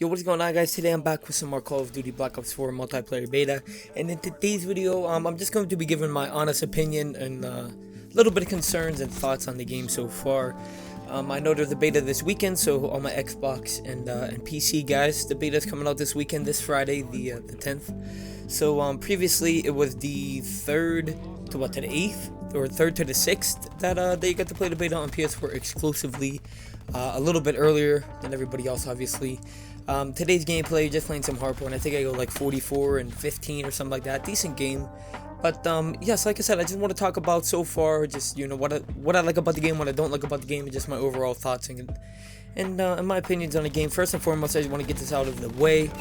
Yo, what's going on, guys? Today I'm back with some more Call of Duty Black Ops 4 multiplayer beta, and in today's video, I'm just going to be giving my honest opinion and a little bit of concerns and thoughts on the game so far. I know there's a beta this weekend, so all my Xbox and PC guys, the beta is coming out this weekend, this Friday, the 10th. So previously it was the 3rd to the 8th, or 3rd to the 6th that you got to play the beta on PS4 exclusively, a little bit earlier than everybody else, obviously. Today's gameplay, just playing some hardcore, I think I go like 44 and 15 or something like that. Decent game. But yes, like I said, I just want to talk about so far, just what I like about the game, what I don't like about the game, and just my overall thoughts and my opinions on the game. First and foremost, I just want to get this out of the way.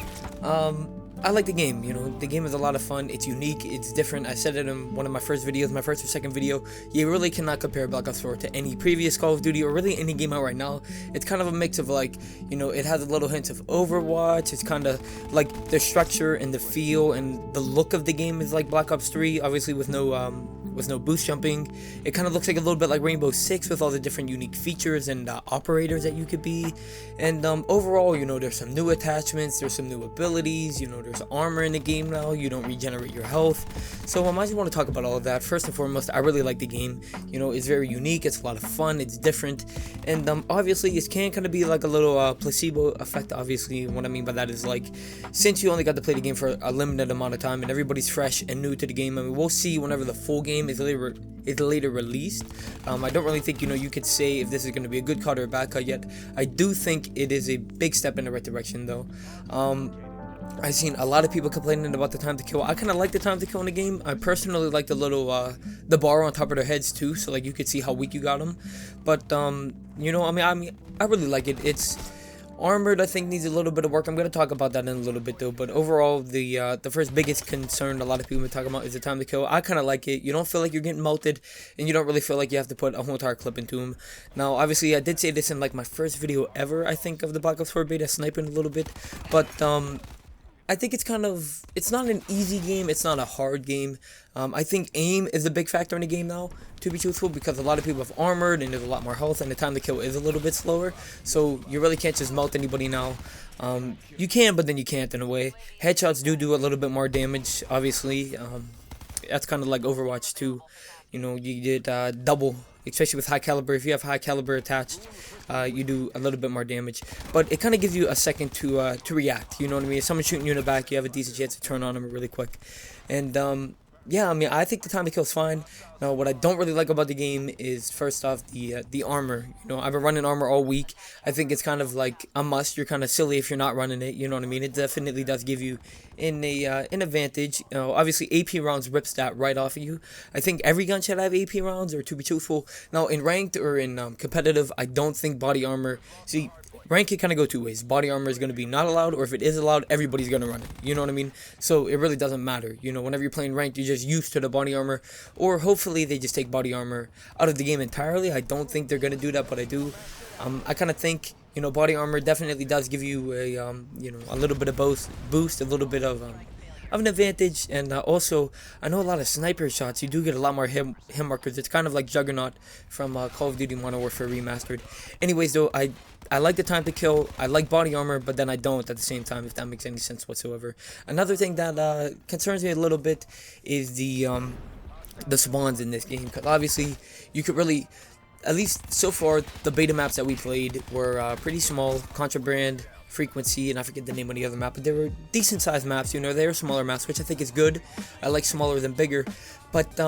I like the game, the game is a lot of fun, it's unique, it's different. I said it in one of my first videos, my first or second video, you really cannot compare Black Ops 4 to any previous Call of Duty, or really any game out right now. It's kind of a mix of like, it has a little hints of Overwatch, it's kind of like the structure and the feel and the look of the game is like Black Ops 3, obviously with no boost jumping. It kind of looks like a little bit like Rainbow Six with all the different unique features and operators that you could be. And overall, there's some new attachments, there's some new abilities, there's armor in the game now, you don't regenerate your health. So I just want to talk about all of that. First and foremost, I really like the game. It's very unique, it's a lot of fun, it's different. And obviously it can kind of be like a little placebo effect. Obviously what I mean by that is, like, since you only got to play the game for a limited amount of time and everybody's fresh and new to the game, we'll see whenever the full game is later released. I don't really think you could say if this is going to be a good cut or a bad cut yet. I do think it is a big step in the right direction, though. I've seen a lot of people complaining about the time to kill. I kind of like the time to kill in the game. I personally like the little the bar on top of their heads too, so like you could see how weak you got them. But I really like it. It's armored, I think, needs a little bit of work. I'm going to talk about that in a little bit, though. But overall, the first biggest concern a lot of people have been talking about is the time to kill. I kind of like it. You don't feel like you're getting melted, and you don't really feel like you have to put a whole entire clip into him. Now, obviously, I did say this in like my first video ever, I think, of the Black Ops 4 beta, sniping a little bit. But I think it's not an easy game, it's not a hard game. I think aim is a big factor in the game now, to be truthful, because a lot of people have armored and there's a lot more health and the time to kill is a little bit slower. So you really can't just melt anybody now. You can, but then you can't in a way. Headshots do a little bit more damage, obviously. That's kind of like Overwatch too. You did double, especially with high caliber. If you have high caliber attached, you do a little bit more damage, but it kind of gives you a second to react. You know what I mean? If someone's shooting you in the back, you have a decent chance to turn on them really quick. And yeah, I think the time to kill is fine. Now, what I don't really like about the game is, first off, the armor. I've been running armor all week. I think it's kind of like a must. You're kind of silly if you're not running it. You know what I mean? It definitely does give you an advantage. Obviously, AP rounds rips that right off of you. I think every gun should have AP rounds, or to be truthful. Now, in ranked or in competitive, I don't think body armor. See, rank can kind of go two ways. Body armor is going to be not allowed, or if it is allowed, everybody's going to run it. You know what I mean? So it really doesn't matter. Whenever you're playing ranked, you're just used to the body armor, or hopefully they just take body armor out of the game entirely. I don't think they're going to do that, but I do. I kind of think, body armor definitely does give you a little bit of boost, a little bit of an advantage. And also, I know a lot of sniper shots, you do get a lot more hit markers. It's kind of like Juggernaut from Call of Duty Modern Warfare Remastered. Anyways, though, I like the time to kill, I like body armor, but then I don't at the same time, if that makes any sense whatsoever. Another thing that concerns me a little bit is the spawns in this game, because obviously you could really, at least so far, the beta maps that we played were pretty small. Contraband, Frequency, and I forget the name of the other map, but they were decent sized maps. They were smaller maps, which I think is good. I like smaller than bigger, but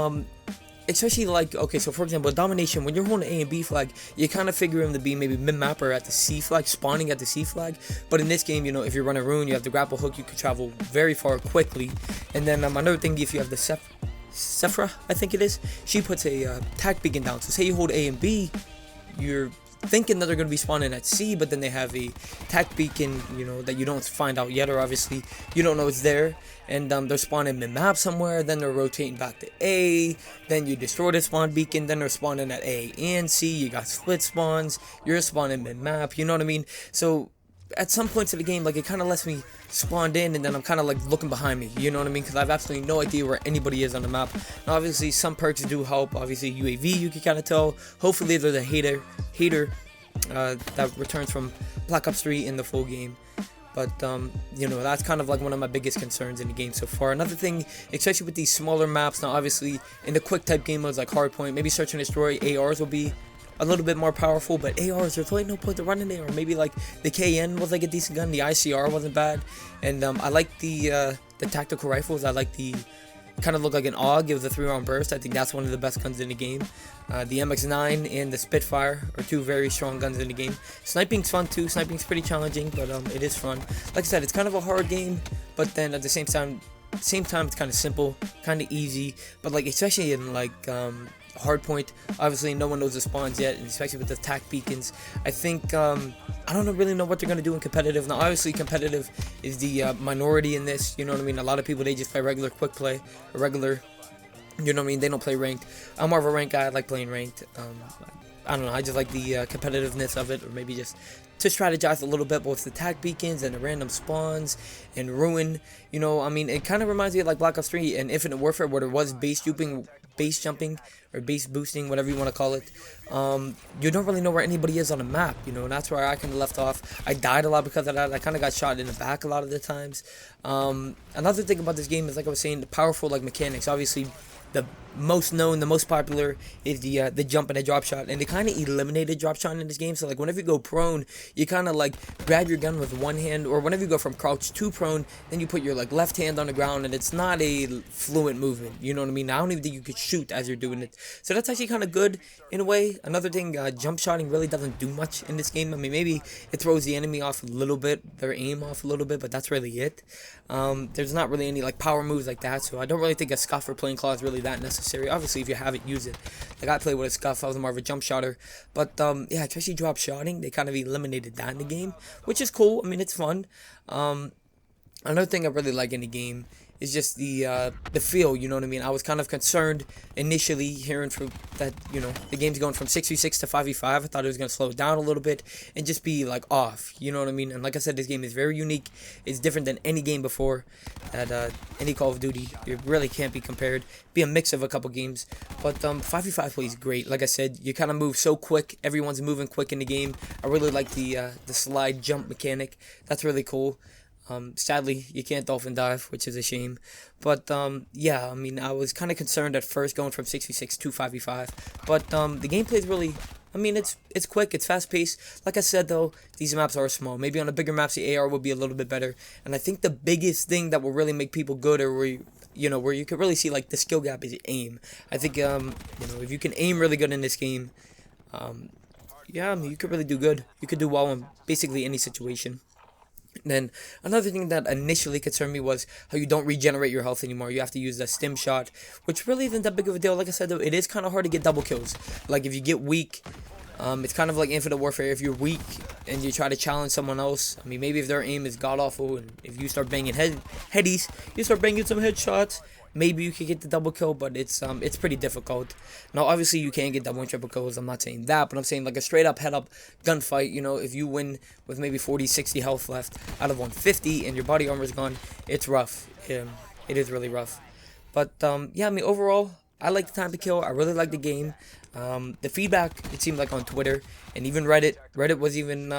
especially like, okay, so for example, Domination, when you're holding A and B flag, you kind of figure them to be maybe mid-map or at the C flag, spawning at the C flag. But in this game, if you're running Rune, you have the grapple hook, you can travel very far quickly. And then another thing, if you have the Sephra, I think it is, she puts a tac beacon down. So say you hold A and B, you're thinking that they're going to be spawning at C, but then they have a tac beacon, that you don't find out yet, or obviously you don't know it's there, and they're spawning mid-map somewhere, then they're rotating back to A, then you destroy the spawn beacon, then they're spawning at A and C, you got split spawns, you're spawning mid-map, you know what I mean? So at some points of the game, like, it kind of lets me spawned in, and then I'm kind of like looking behind me, you know what I mean, because I have absolutely no idea where anybody is on the map. Now, obviously some perks do help. Obviously UAV, you can kind of tell. Hopefully they're the hater that returns from Black Ops 3 in the full game. But that's kind of like one of my biggest concerns in the game so far. Another thing, especially with these smaller maps, now obviously in the quick type game modes like Hardpoint, maybe Search and Destroy, ARs will be a little bit more powerful, but ARs, there's really no point to running AR. Maybe like the KN was like a decent gun, the ICR wasn't bad, and I like the tactical rifles. I like the kind of look like an AUG, gives a 3-round burst. I think that's one of the best guns in the game. The MX-9 and the Spitfire are two very strong guns in the game. Sniping's fun too. Sniping's pretty challenging, but it is fun. Like I said, it's kind of a hard game, but then at the same time it's kind of simple, kind of easy. But like especially in like Hardpoint, obviously no one knows the spawns yet, and especially with the attack beacons, I think I don't really know what they're going to do in competitive. Now obviously competitive is the minority in this, you know what I mean. A lot of people, they just play regular quick play or regular, you know what I mean, they don't play ranked. I'm more of a ranked guy. I like playing ranked. I don't know, I just like the competitiveness of it, or maybe just to strategize a little bit with the attack beacons and the random spawns and ruin. You know, I mean, it kind of reminds me of like Black Ops 3 and Infinite Warfare, where there was base jumping or base boosting, whatever you want to call it. You don't really know where anybody is on the map, you know, and that's where I kind of left off. I died a lot because of that. I kind of got shot in the back a lot of the times. Another thing about this game is, like I was saying, the powerful like mechanics. Obviously, the most known, the most popular is the jump and the drop shot, and they kind of eliminated drop shot in this game. So like whenever you go prone, you kind of like grab your gun with one hand, or whenever you go from crouch to prone, then you put your like left hand on the ground, and it's not a fluent movement, you know what I mean. I don't even think you could shoot as you're doing it, so that's actually kind of good in a way. Another thing, jump shotting really doesn't do much in this game. I mean, maybe it throws the enemy off a little bit, their aim off a little bit, but that's really it. There's not really any like power moves like that, so I don't really think a scuff or plain claw is really that necessary. Obviously, if you have it, use it. Like I play with a scuff, I was more of a jump shotter, but yeah, especially drop shotting, they kind of eliminated that in the game, which is cool. I mean, it's fun. Another thing I really like in the game is just the feel, you know what I mean. I was kind of concerned initially hearing from that, you know, the game's going from 6v6 to 5v5. I thought it was going to slow it down a little bit and just be like off, you know what I mean. And like I said, this game is very unique. It's different than any game before at any Call of Duty. It really can't be compared. Be a mix of a couple games, but 5v5 plays great. Like I said, you kind of move so quick. Everyone's moving quick in the game. I really like the slide jump mechanic. That's really cool. Sadly, you can't dolphin dive, which is a shame. But yeah, I mean, I was kind of concerned at first going from 6v6 to 5v5. But the gameplay is really, I mean, it's quick, it's fast paced. Like I said though, these maps are small. Maybe on the bigger maps, the AR will be a little bit better. And I think the biggest thing that will really make people good, or where where you could really see like the skill gap, is aim. I think if you can aim really good in this game, yeah, I mean, you could really do good. You could do well in basically any situation. Then another thing that initially concerned me was how you don't regenerate your health anymore. You have to use the stim shot, which really isn't that big of a deal. Like I said though, it is kind of hard to get double kills. Like if you get weak, it's kind of like Infinite Warfare. If you're weak and you try to challenge someone else, I mean, maybe if their aim is god awful, and if you start banging headies, you start banging some headshots, maybe you could get the double kill, but it's pretty difficult. Now, obviously, you can get double and triple kills. I'm not saying that, but I'm saying like a straight up head up gunfight. You know, if you win with maybe 40, 60 health left out of 150 and your body armor is gone, it's rough. It is really rough. But yeah, I mean, overall, I like the time to kill. I really like the game. The feedback, it seemed like on Twitter and even Reddit was even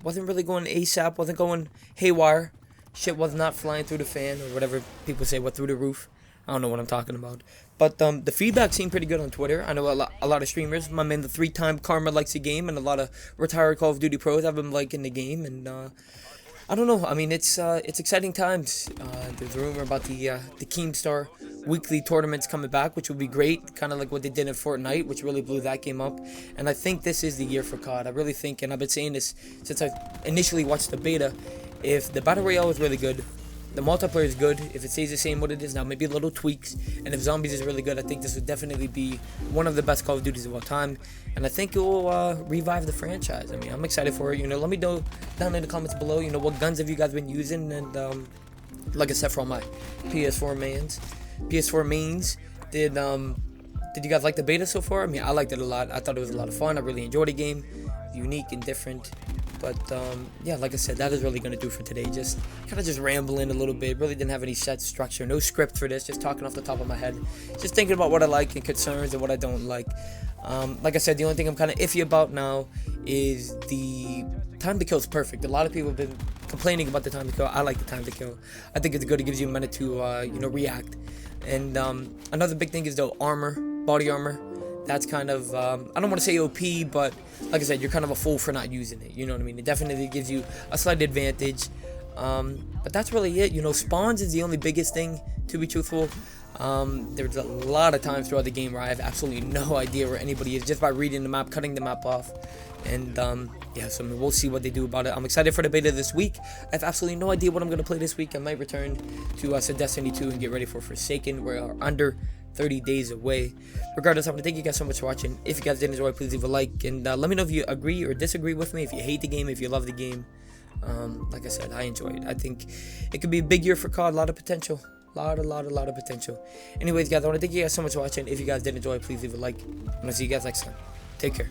wasn't really going ASAP, wasn't going haywire. Shit was not flying through the fan, or whatever people say, what, through the roof. I don't know what I'm talking about. But the feedback seemed pretty good on Twitter. I know a lot of streamers. My man, the 3-time Karma, likes the game, and a lot of retired Call of Duty pros have been liking the game. And I don't know. I mean, it's exciting times. There's a rumor about the Keemstar weekly tournaments coming back, which would be great. Kind of like what they did in Fortnite, which really blew that game up. And I think this is the year for COD. I really think, and I've been saying this since I initially watched the beta. If the Battle Royale is really good, the multiplayer is good, if it stays the same what it is now, maybe a little tweaks, and if Zombies is really good, I think this would definitely be one of the best Call of Duties of all time, and I think it will revive the franchise. I mean, I'm excited for it. Let me know down in the comments below, what guns have you guys been using, and like I said, for all my PS4 mains, did you guys like the beta so far? I mean, I liked it a lot. I thought it was a lot of fun. I really enjoyed the game. Unique and different. But yeah, like I said, that is really going to do for today. Just kind of just rambling a little bit. Really didn't have any set structure, no script for this. Just talking off the top of my head. Just thinking about what I like and concerns and what I don't like. Like I said, the only thing I'm kind of iffy about now is the time to kill is perfect. A lot of people have been complaining about the time to kill. I like the time to kill. I think it's good. It gives you a minute to react. And another big thing is the armor, body armor. That's kind of I don't want to say OP, but like I said, you're kind of a fool for not using it. You know what I mean? It definitely gives you a slight advantage. But that's really it. Spawns is the only biggest thing, to be truthful. There's a lot of times throughout the game where I have absolutely no idea where anybody is just by reading the map, cutting the map off. And yeah, so we'll see what they do about it. I'm excited for the beta this week. I have absolutely no idea what I'm going to play this week. I might return to Destiny 2 and get ready for Forsaken. We're under 30 days away. Regardless, I want to thank you guys so much for watching. If you guys did enjoy, please leave a like. And let me know if you agree or disagree with me, if you hate the game, if you love the game. Like I said, I enjoy it. I think it could be a big year for COD. A lot of potential. A lot of potential. Anyways, guys, I want to thank you guys so much for watching. If you guys did enjoy, please leave a like. And I'll see you guys next time. Take care.